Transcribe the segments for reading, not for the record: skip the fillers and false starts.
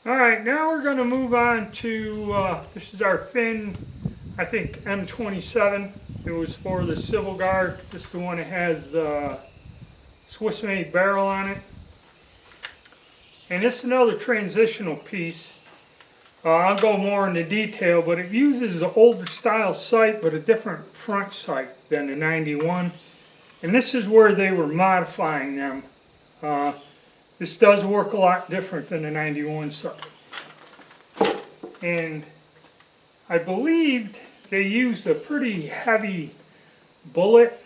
Alright, now we're going to move on to, this is our Finn, I think M27. It was for the Civil Guard. This is the one that has the Swiss-made barrel on it. And this is another transitional piece. I'll go more into detail, but it uses the older style sight, but a different front sight than the 91. And this is where they were modifying them. This does work a lot different than the 91 sight. And I believed they used a pretty heavy bullet.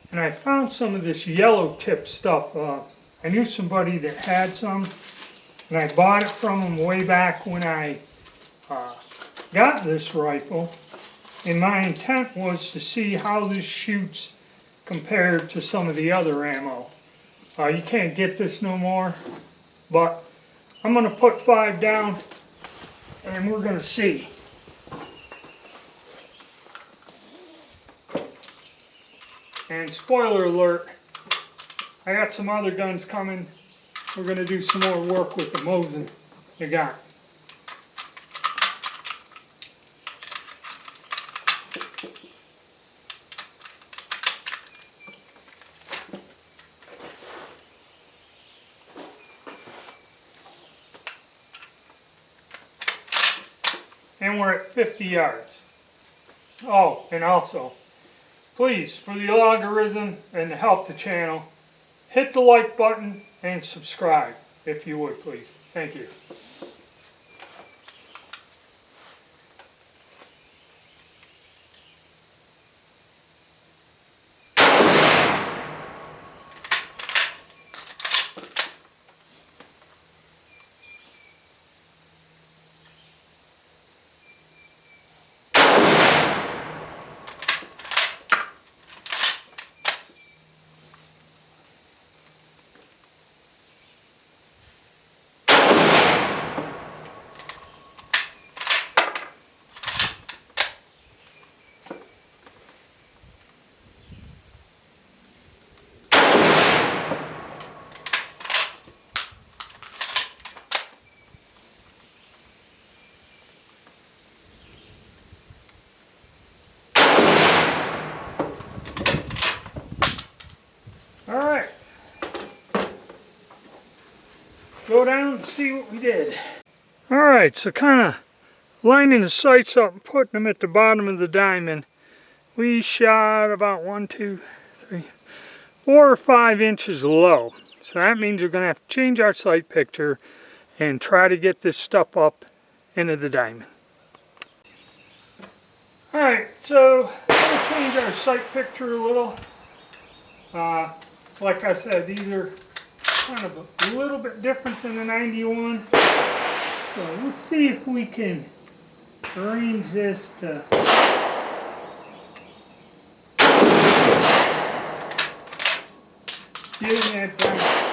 And I found some of this yellow tip stuff. I knew somebody that had some. And I bought it from them way back when I got this rifle. And my intent was to see how this shoots compared to some of the other ammo. You can't get this no more, but I'm going to put 5 down and we're going to see. And spoiler alert, I got some other guns coming. We're going to do some more work with the Mosin I got. And we're at 50 yards. Oh, and also, please, for the algorithm and to help the channel, hit the like button and subscribe, if you would, please. Thank you. Alright, go down and see what we did. Alright, so kind of lining the sights up and putting them at the bottom of the diamond. We shot about 1, 2, 3, 4 or 5 inches low. So that means we're going to have to change our sight picture and try to get this stuff up into the diamond. Alright, so we're going to change our sight picture a little. Like I said, these are kind of a little bit different than the 91. So let's see if we can arrange this to get that down.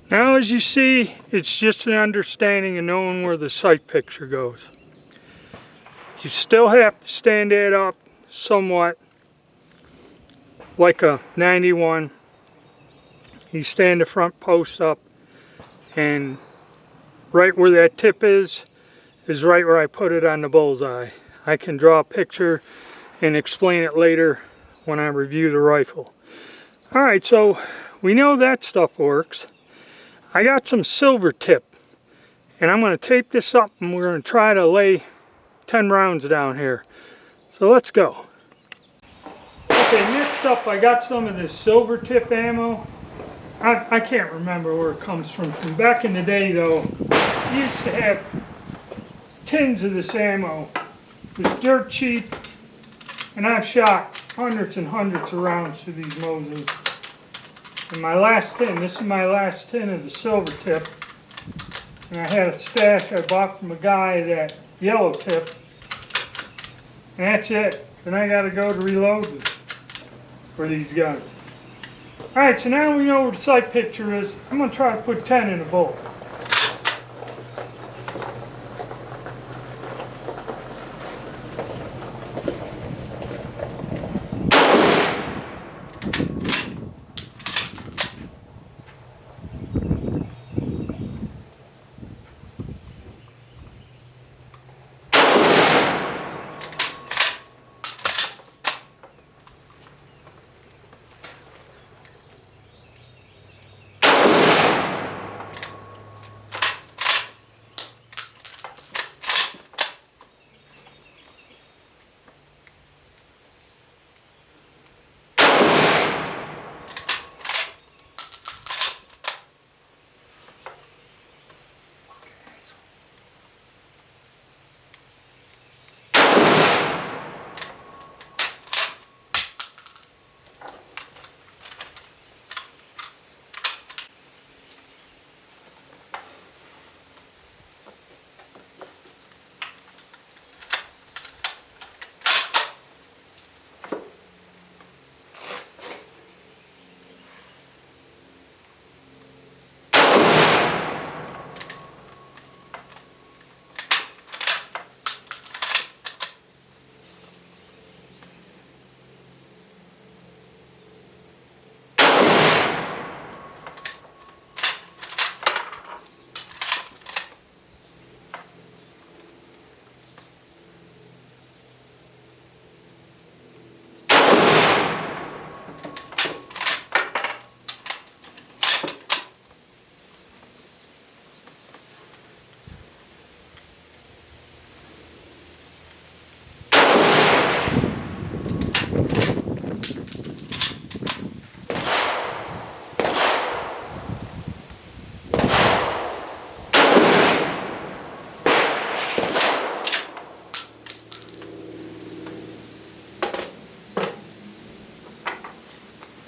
Now as you see, it's just an understanding and knowing where the sight picture goes. You still have to stand it up somewhat like a 91. You stand the front post up and right where that tip is right where I put it on the bullseye. I can draw a picture and explain it later when I review the rifle. Alright, so we know that stuff works. I got some silver tip and I'm going to tape this up and we're going to try to lay 10 rounds down here. So let's go. Okay, next up I got some of this silver tip ammo I can't remember where it comes from. From back in the day though, we used to have tins of this ammo. It was dirt cheap, and I've shot hundreds and hundreds of rounds through these Moses. And my last tin, this is my last tin of the silver tip. And I had a stash I bought from a guy, that yellow tip. And that's it. Then I gotta go to reloading for these guns. Alright, so now we know where the sight picture is. I'm gonna try to put 10 in a bullet.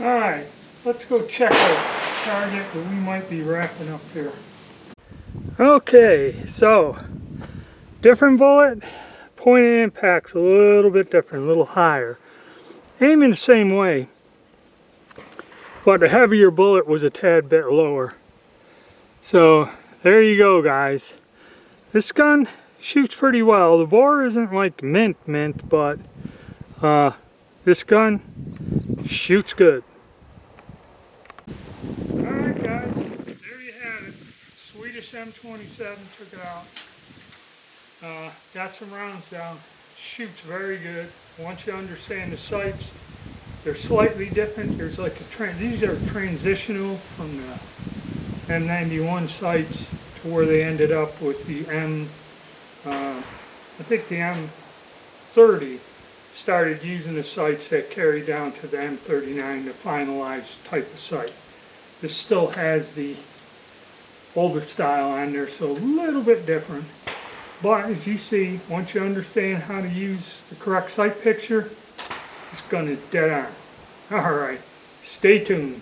Alright, let's go check our target that we might be wrapping up here. Okay, so different bullet, point of impact's a little bit different, a little higher. Aiming the same way, but the heavier bullet was a tad bit lower. So there you go, guys. This gun shoots pretty well. The bore isn't like mint, but this gun shoots good. Alright guys, there you have it. Swedish M27 took it out. Got some rounds down. Shoots very good. Once you understand the sights, they're slightly different. There's like these are transitional from the M91 sights to where they ended up with the I think the M30 started using the sights that carry down to the M39, the finalized type of sight. This still has the older style on there, so a little bit different. But as you see, once you understand how to use the correct sight picture, this gun is dead on. Alright, stay tuned.